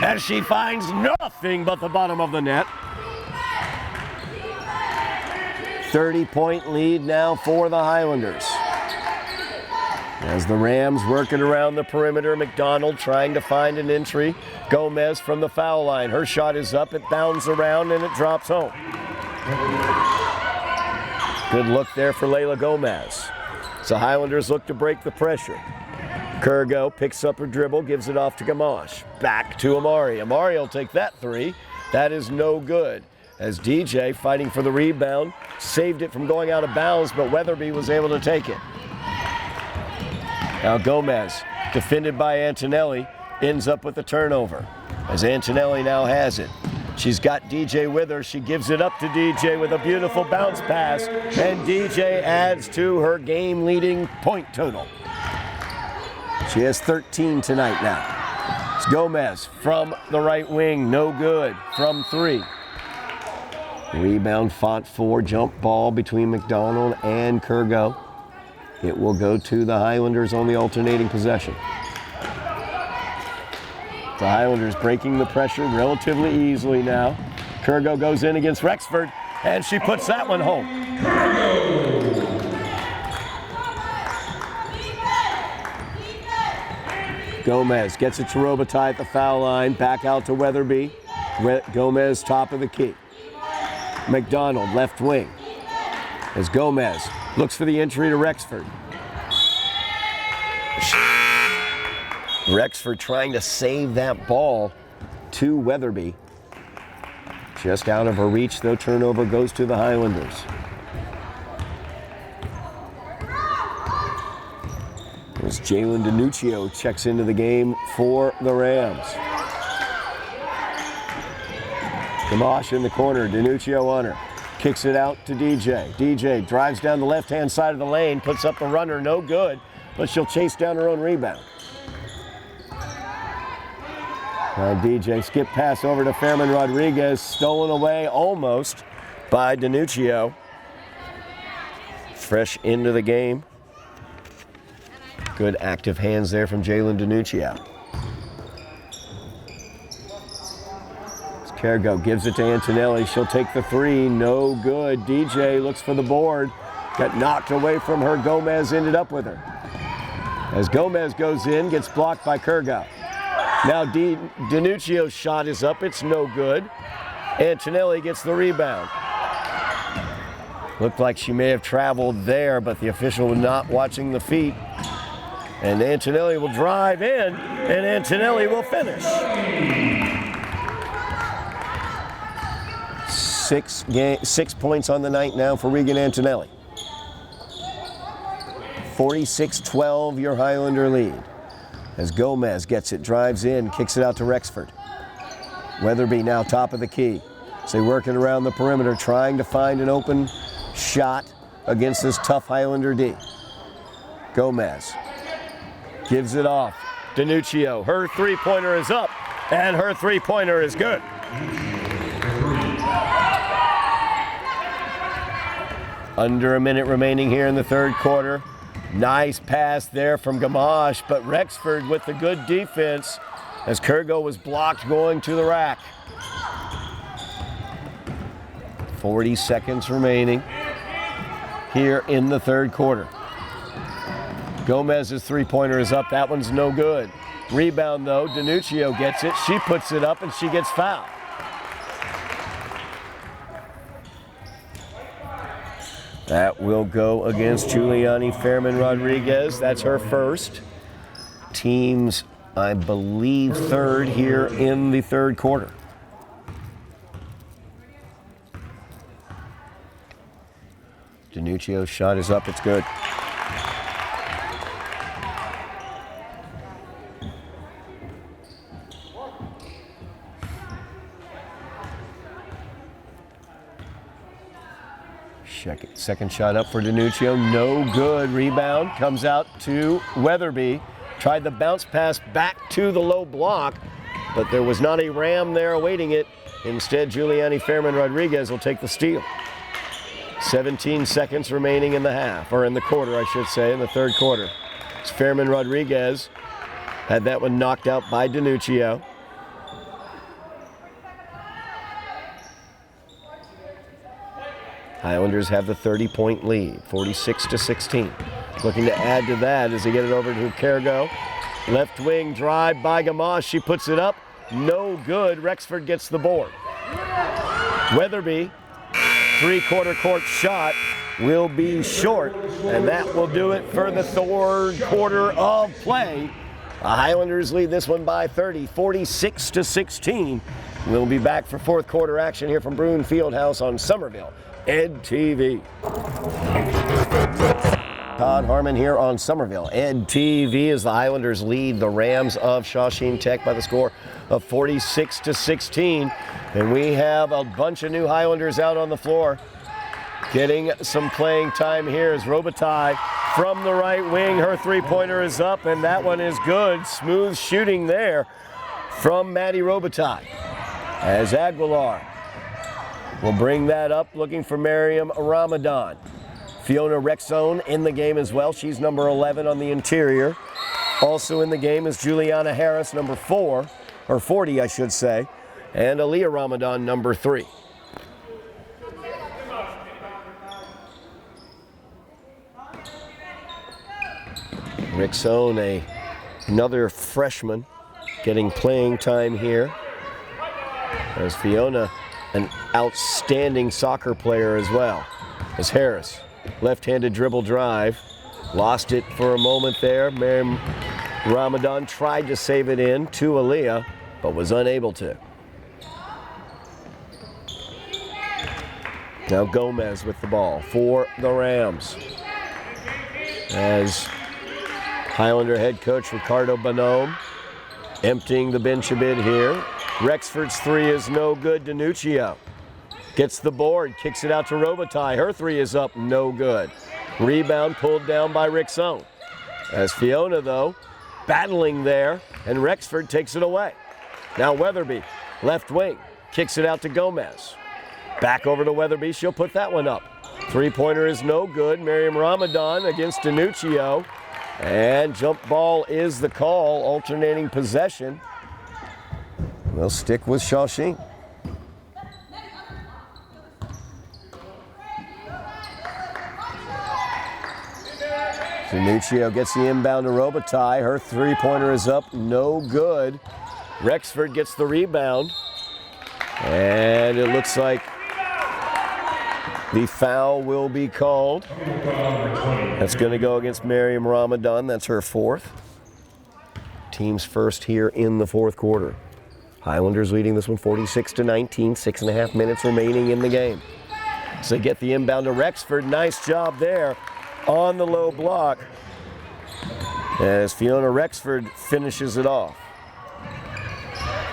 as she finds nothing but the bottom of the net. 30-point lead now for the Highlanders. As the Rams working around the perimeter, McDonald trying to find an entry. Gomez from the foul line. Her shot is up, it bounds around, and it drops home. Good look there for Layla Gomez. So Highlanders look to break the pressure. Kurgo picks up her dribble, gives it off to Gamache. Back to Amari. Amari will take that 3. That is no good. As DJ, fighting for the rebound, saved it from going out of bounds, but Weatherby was able to take it. Now Gomez, defended by Antonelli, ends up with the turnover, as Antonelli now has it. She's got DJ with her. She gives it up to DJ with a beautiful bounce pass, and DJ adds to her game-leading point total. She has 13 tonight now. It's Gomez from the right wing, no good, from 3. Rebound fought for, jump ball between McDonald and Kurgo. It will go to the Highlanders on the alternating possession. The Highlanders breaking the pressure relatively easily now. Kurgo goes in against Rexford, and she puts that one home. Gomez gets it to Robitaille at the foul line, back out to Weatherby. Gomez top of the key. McDonald, left wing. As Gomez looks for the entry to Rexford. Rexford trying to save that ball to Weatherby. Just out of her reach, though, turnover goes to the Highlanders. As Jalen DiNuccio checks into the game for the Rams. Gamache in the corner, DiNuccio on her. Kicks it out to DJ. DJ drives down the left-hand side of the lane, puts up the runner, no good, but she'll chase down her own rebound. Now DJ skip pass over to Fairman Rodriguez, stolen away almost by DiNuccio. Fresh into the game. Good active hands there from Jalen DiNuccio. Cargo gives it to Antonelli. She'll take the three. No good. DJ looks for the board. Got knocked away from her. Gomez ended up with her. As Gomez goes in, gets blocked by Kurgo. Now DiNuccio's shot is up. It's no good. Antonelli gets the rebound. Looked like she may have traveled there, but the official was not watching the feet. And Antonelli will drive in, and Antonelli will finish. 6 points on the night now for Regan Antonelli. 46-12, your Highlander lead. As Gomez gets it, drives in, kicks it out to Rexford. Weatherby now top of the key. So they working around the perimeter, trying to find an open shot against this tough Highlander D. Gomez gives it off. DiNuccio, her three-pointer is up, and her three-pointer is good. Under a minute remaining here in the third quarter. Nice pass there from Gamache, but Rexford with the good defense as Kurgo was blocked going to the rack. 40 seconds remaining here in the third quarter. Gomez's three-pointer is up. That one's no good. Rebound, though. DiNuccio gets it. She puts it up, and she gets fouled. That will go against Juliani Fairman Rodriguez. That's her first. Team's, I believe, third here in the third quarter. DiNuccio's shot is up. It's good. Second shot up for DiNuccio, no good. Rebound comes out to Weatherby. Tried the bounce pass back to the low block, but there was not a Ram there awaiting it. Instead, Juliani Fairman Rodriguez will take the steal. 17 seconds remaining in the half, or in the quarter, I should say, in the third quarter. It's Fairman Rodriguez had that one knocked out by DiNuccio. Highlanders have the 30-point lead, 46-16. Looking to add to that as they get it over to Kurgo. Left wing drive by Gamache. She puts it up. No good. Rexford gets the board. Weatherby, three-quarter court shot will be short, and that will do it for the third quarter of play. The Highlanders lead this one by 30, 46-16. We'll be back for fourth quarter action here from Bruin Fieldhouse on Somerville Ed TV. Todd Harmon here on Somerville Ed TV as the Highlanders lead the Rams of Shawsheen Tech by the score of 46-16. And we have a bunch of new Highlanders out on the floor getting some playing time here as Robitaille from the right wing. Her three-pointer is up, and that one is good. Smooth shooting there from Maddie Robitaille. As Aguilar will bring that up, looking for Miriam Ramadan. Fiona Rexone in the game as well. She's number 11 on the interior. Also in the game is Juliana Harris, number 4, or 40, I should say, and Aaliyah Ramadan, number 3. Rexone, another freshman, getting playing time here. As Fiona, an outstanding soccer player as well. As Harris, left-handed dribble drive, lost it for a moment there. Miriam Ramadan tried to save it in to Aaliyah, but was unable to. Now Gomez with the ball for the Rams. As Highlander head coach Ricardo Bonhomme emptying the bench a bit here. Rexford's three is no good. Danuccio gets the board, kicks it out to Robitaille. Her three is up, no good. Rebound pulled down by Rickson. As Fiona, though, battling there, and Rexford takes it away. Now Weatherby, left wing, kicks it out to Gomez. Back over to Weatherby, she'll put that one up. Three-pointer is no good. Miriam Ramadan against Danuccio. And jump ball is the call, alternating possession. We'll stick with Shawsheen. Danuccio gets the inbound to Robitaille. Her three-pointer is up, no good. Rexford gets the rebound. And it looks like the foul will be called. That's going to go against Miriam Ramadan. That's her fourth. Team's first here in the fourth quarter. Highlanders leading this one 46-19. 6.5 minutes remaining in the game. So they get the inbound to Rexford. Nice job there on the low block as Fiona Rexford finishes it off.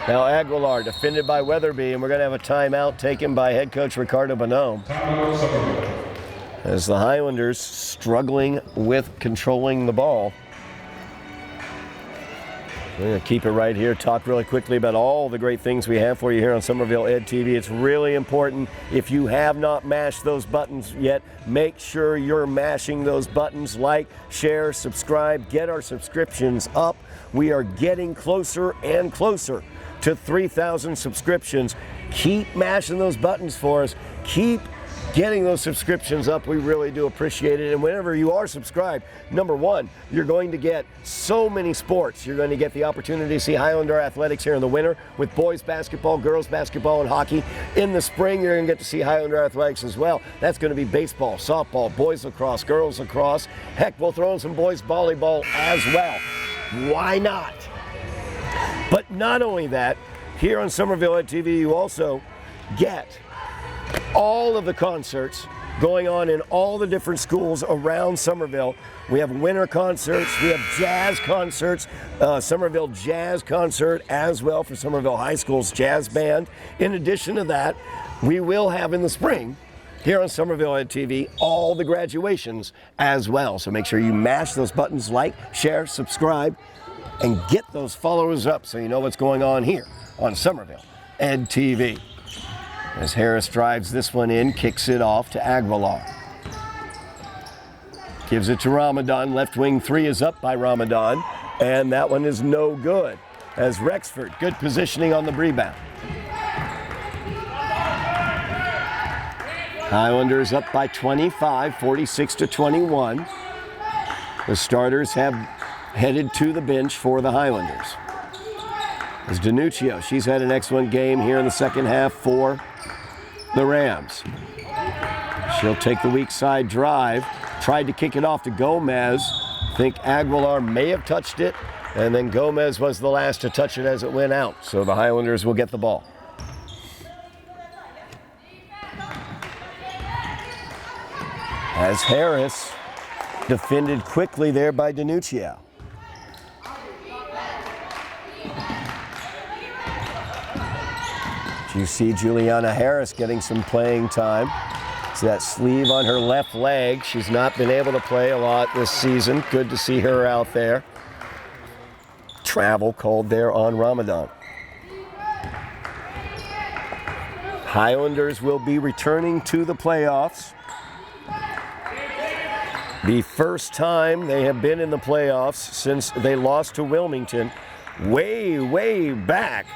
Now Aguilar defended by Weatherby, and we're going to have a timeout taken by head coach Ricardo Bonhomme. As the Highlanders struggling with controlling the ball. We're going to keep it right here, talk really quickly about all the great things we have for you here on Somerville Ed TV. It's really important, if you have not mashed those buttons yet, make sure you're mashing those buttons. Like, share, subscribe, get our subscriptions up. We are getting closer and closer to 3,000 subscriptions. Keep mashing those buttons for us. Keep getting those subscriptions up. We really do appreciate it. And whenever you are subscribed, number one, you're going to get so many sports. You're going to get the opportunity to see Highlander athletics here in the winter with boys basketball, girls basketball, and hockey. In the spring, you're going to get to see Highlander athletics as well. That's going to be baseball, softball, boys lacrosse, girls lacrosse. Heck, we'll throw in some boys volleyball as well. Why not? But not only that, here on Somerville Ed TV, you also get all of the concerts going on in all the different schools around Somerville. We have winter concerts, we have jazz concerts, Somerville Jazz Concert as well for Somerville High School's jazz band. In addition to that, we will have in the spring, here on Somerville Ed TV, all the graduations as well. So make sure you mash those buttons, like, share, subscribe, and get those followers up so you know what's going on here on Somerville Ed TV. As Harris drives this one in, kicks it off to Aguilar. Gives it to Ramadan. Left wing three is up by Ramadan, and that one is no good. As Rexford, good positioning on the rebound. Highlanders up by 25, 46-21. The starters have headed to the bench for the Highlanders. As Danuccio, she's had an excellent game here in the second half for the Rams. She'll take the weak side drive. Tried to kick it off to Gomez. I think Aguilar may have touched it, and then Gomez was the last to touch it as it went out. So the Highlanders will get the ball. As Harris defended quickly there by Danuccio. You see Juliana Harris getting some playing time. See that sleeve on her left leg. She's not been able to play a lot this season. Good to see her out there. Travel called there on Ramadan. Highlanders will be returning to the playoffs. The first time they have been in the playoffs since they lost to Wilmington way back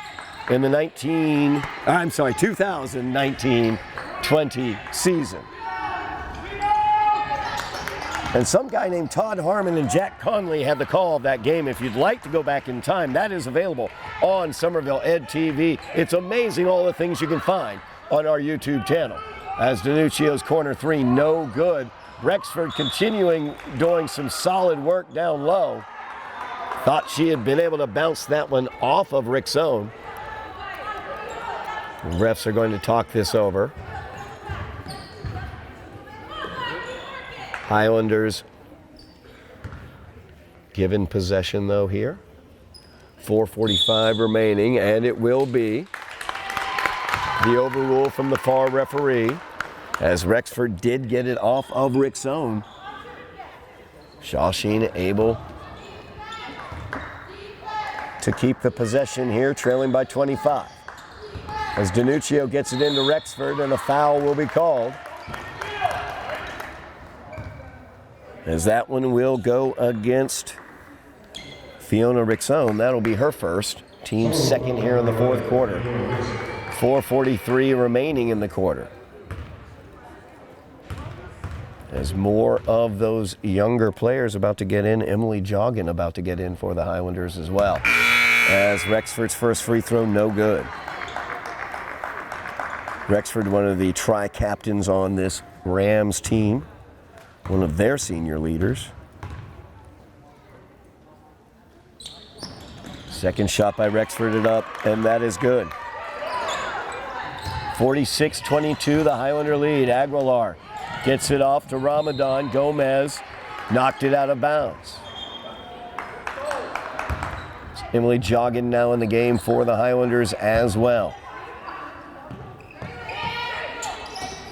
in the 2019-20 season. And some guy named Todd Harmon and Jack Conley had the call of that game. If you'd like to go back in time, that is available on Somerville Ed TV. It's amazing all the things you can find on our YouTube channel. As DiNuccio's corner three, no good. Rexford continuing doing some solid work down low. Thought she had been able to bounce that one off of Rick's own. The refs are going to talk this over. Highlanders given possession though here. 4:45 remaining, and it will be the overrule from the far referee, as Rexford did get it off of Rick's own. Shawsheen able to keep the possession here, trailing by 25. As DiNuccio gets it into Rexford, and a foul will be called. As that one will go against Fiona Rickson. That'll be her first. Team second here in the fourth quarter. 4:43 remaining in the quarter. As more of those younger players about to get in, Emily Joggin about to get in for the Highlanders as well. As Rexford's first free throw, no good. Rexford, one of the tri-captains on this Rams team, one of their senior leaders. Second shot by Rexford it up, and that is good. 46-22, the Highlander lead. Aguilar gets it off to Ramadan. Gomez knocked it out of bounds. Emily Joggin now in the game for the Highlanders as well.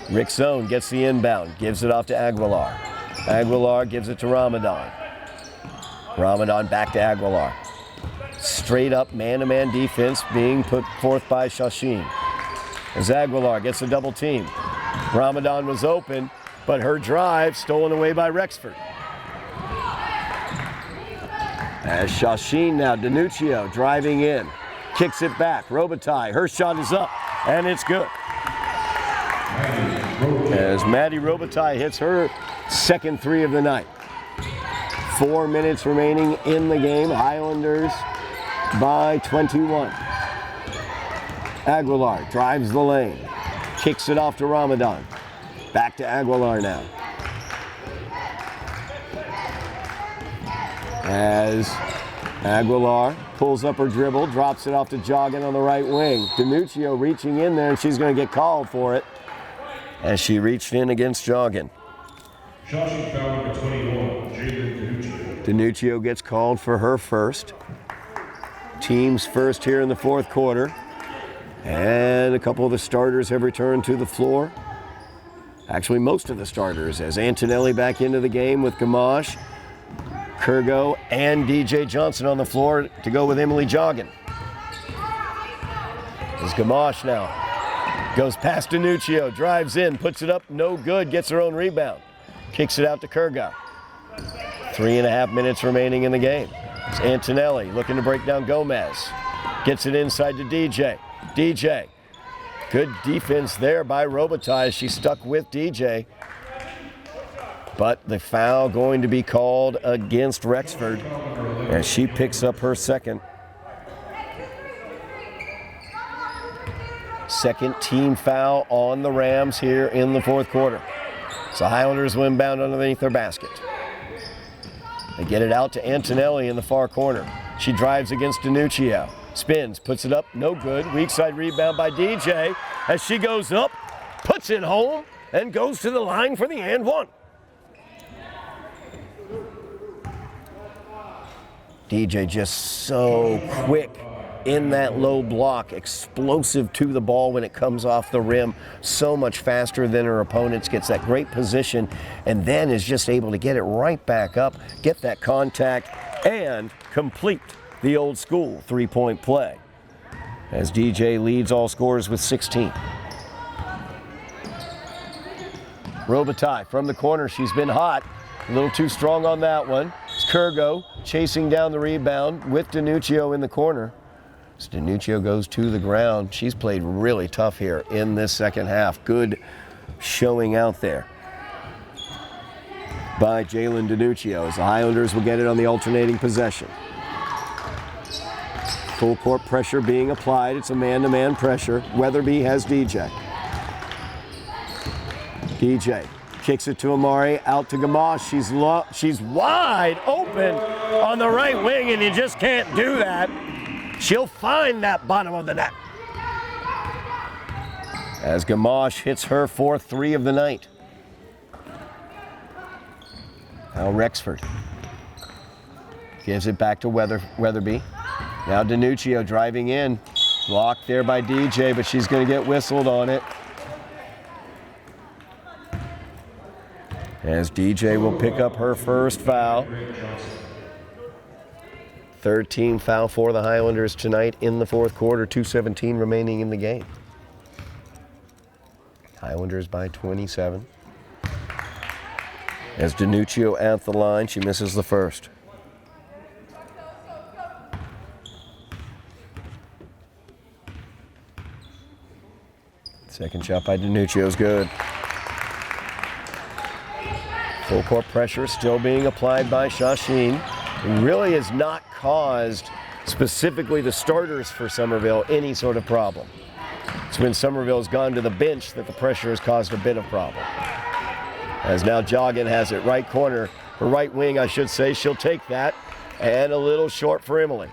Rickson gets the inbound, gives it off to Aguilar. Aguilar gives it to Ramadan. Ramadan back to Aguilar. Straight up man-to-man defense being put forth by Shawsheen. As Aguilar gets a double team. Ramadan was open, but her drive stolen away by Rexford. As Shawsheen now, DiNuccio driving in. Kicks it back, Robitaille, her shot is up, and it's good. As Maddie Robitaille hits her second three of the night. 4 minutes remaining in the game. Highlanders by 21. Aguilar drives the lane. Kicks it off to Ramadan. Back to Aguilar now. As Aguilar pulls up her dribble, drops it off to Joggin on the right wing. DiNuccio reaching in there, and she's going to get called for it as she reached in against Joggin. Shawsheen foul number 21, DiNuccio. DiNuccio gets called for her first. Team's first here in the fourth quarter. And a couple of the starters have returned to the floor. Actually, most of the starters, as Antonelli back into the game with Gamache, Kurgo, and DJ Johnson on the floor to go with Emily Joggin. As Gamache now goes past DiNuccio, drives in, puts it up, no good, gets her own rebound. Kicks it out to Kurgo. 3.5 minutes remaining in the game. It's Antonelli looking to break down Gomez. Gets it inside to DJ. DJ. Good defense there by Robitaille. She stuck with DJ. But the foul going to be called against Rexford as she picks up her second. Second team foul on the Rams here in the fourth quarter. So Highlanders will inbound underneath their basket. They get it out to Antonelli in the far corner. She drives against DiNuccio. Spins, puts it up, no good. Weak side rebound by DJ as she goes up, puts it home, and goes to the line for the and one. DJ just so quick in that low block, explosive to the ball when it comes off the rim, so much faster than her opponents, gets that great position, and then is just able to get it right back up, get that contact, and complete the old school three-point play as DJ leads all scorers with 16. Robitaille from the corner, she's been hot, a little too strong on that one. It's Kurgo chasing down the rebound with DiNuccio in the corner. As DiNuccio goes to the ground, she's played really tough here in this second half. Good showing out there by Jalen DiNuccio as the Highlanders will get it on the alternating possession. Full court pressure being applied. It's a man-to-man pressure. Weatherby has DJ. DJ kicks it to Amari, out to Gamache. She's wide open on the right wing, and you just can't do that. She'll find that bottom of the net. As Gamache hits her fourth three of the night. Now Rexford gives it back to Weatherby. Now DiNuccio driving in. Blocked there by DJ, but she's going to get whistled on it. As DJ will pick up her first foul. Third team foul for the Highlanders tonight in the fourth quarter. 2:17 remaining in the game. Highlanders by 27. As DiNuccio at the line, she misses the first. Second shot by DiNuccio is good. Full court pressure still being applied by Shawsheen. It really has not caused specifically the starters for Somerville any sort of problem. It's when Somerville has gone to the bench that the pressure has caused a bit of problem. As now Joggin has it, right corner, or right wing I should say, she'll take that, and a little short for Emily.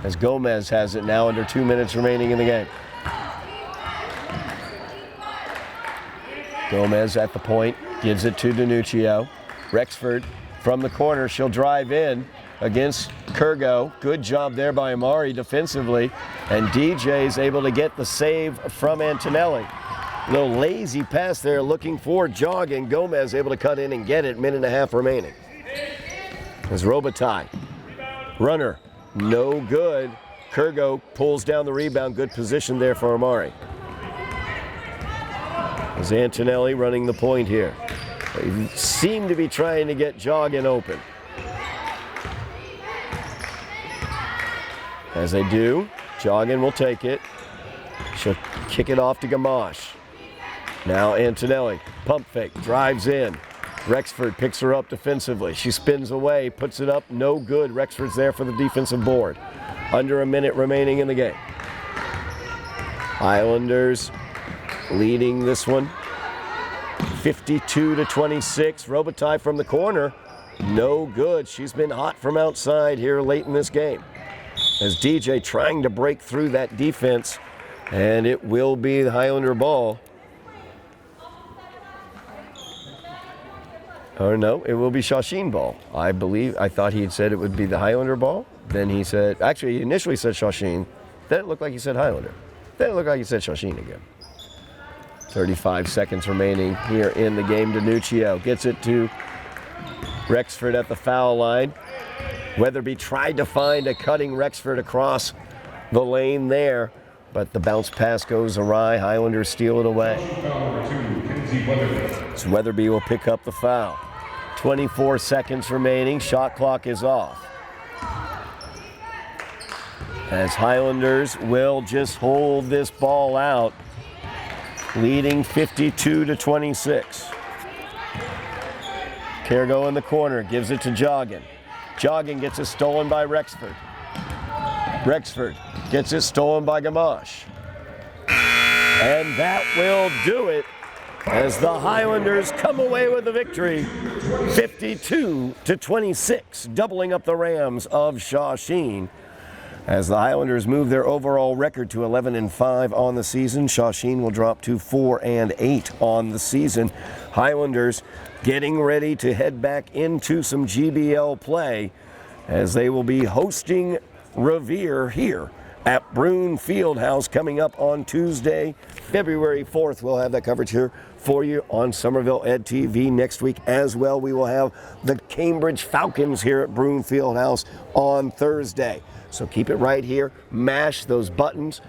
As Gomez has it now under 2 minutes remaining in the game. Gomez at the point, gives it to DiNuccio. Rexford from the corner, she'll drive in against Kurgo. Good job there by Amari defensively. And DJ is able to get the save from Antonelli. A little lazy pass there looking for Jogging. Gomez able to cut in and get it, minute and a half remaining. As Robitaille, runner, no good. Kurgo pulls down the rebound, good position there for Amari. As Antonelli running the point here. They seem to be trying to get Joggin open. As they do, Joggin will take it. She'll kick it off to Gamache. Now Antonelli, pump fake, drives in. Rexford picks her up defensively. She spins away, puts it up, no good. Rexford's there for the defensive board. Under a minute remaining in the game. Highlanders leading this one, 52-26. Robitaille from the corner, no good. She's been hot from outside here late in this game. As DJ trying to break through that defense, and it will be the Highlander ball. Or no, it will be Shawsheen ball. I thought he had said it would be the Highlander ball. Then he said, actually he initially said Shawsheen. Then it looked like he said Highlander. Then it looked like he said Shawsheen again. 35 seconds remaining here in the game. DiNuccio gets it to Rexford at the foul line. Weatherby tried to find a cutting Rexford across the lane there, but the bounce pass goes awry. Highlanders steal it away. So Weatherby will pick up the foul. 24 seconds remaining. Shot clock is off. As Highlanders will just hold this ball out, leading 52-26. Kurgo in the corner, gives it to Joggin. Joggin gets it stolen by Rexford. Rexford gets it stolen by Gamache. And that will do it as the Highlanders come away with the victory, 52-26, doubling up the Rams of Shawsheen. As the Highlanders move their overall record to 11-5 on the season, Shawsheen will drop to 4-8 on the season. Highlanders getting ready to head back into some GBL play as they will be hosting Revere here at Broon Fieldhouse coming up on Tuesday, February 4th. We'll have that coverage here for you on Somerville Ed TV next week as well. We will have the Cambridge Falcons here at Broon Fieldhouse on Thursday. So keep it right here, mash those buttons,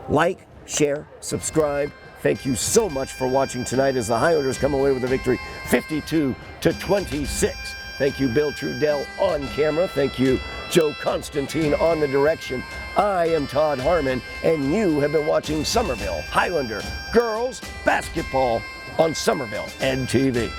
like, share, subscribe. Thank you so much for watching tonight as the Highlanders come away with a victory, 52-26. Thank you, Bill Trudell on camera. Thank you, Joe Constantine on the direction. I am Todd Harmon, and you have been watching Somerville Highlander Girls Basketball on Somerville Ed TV.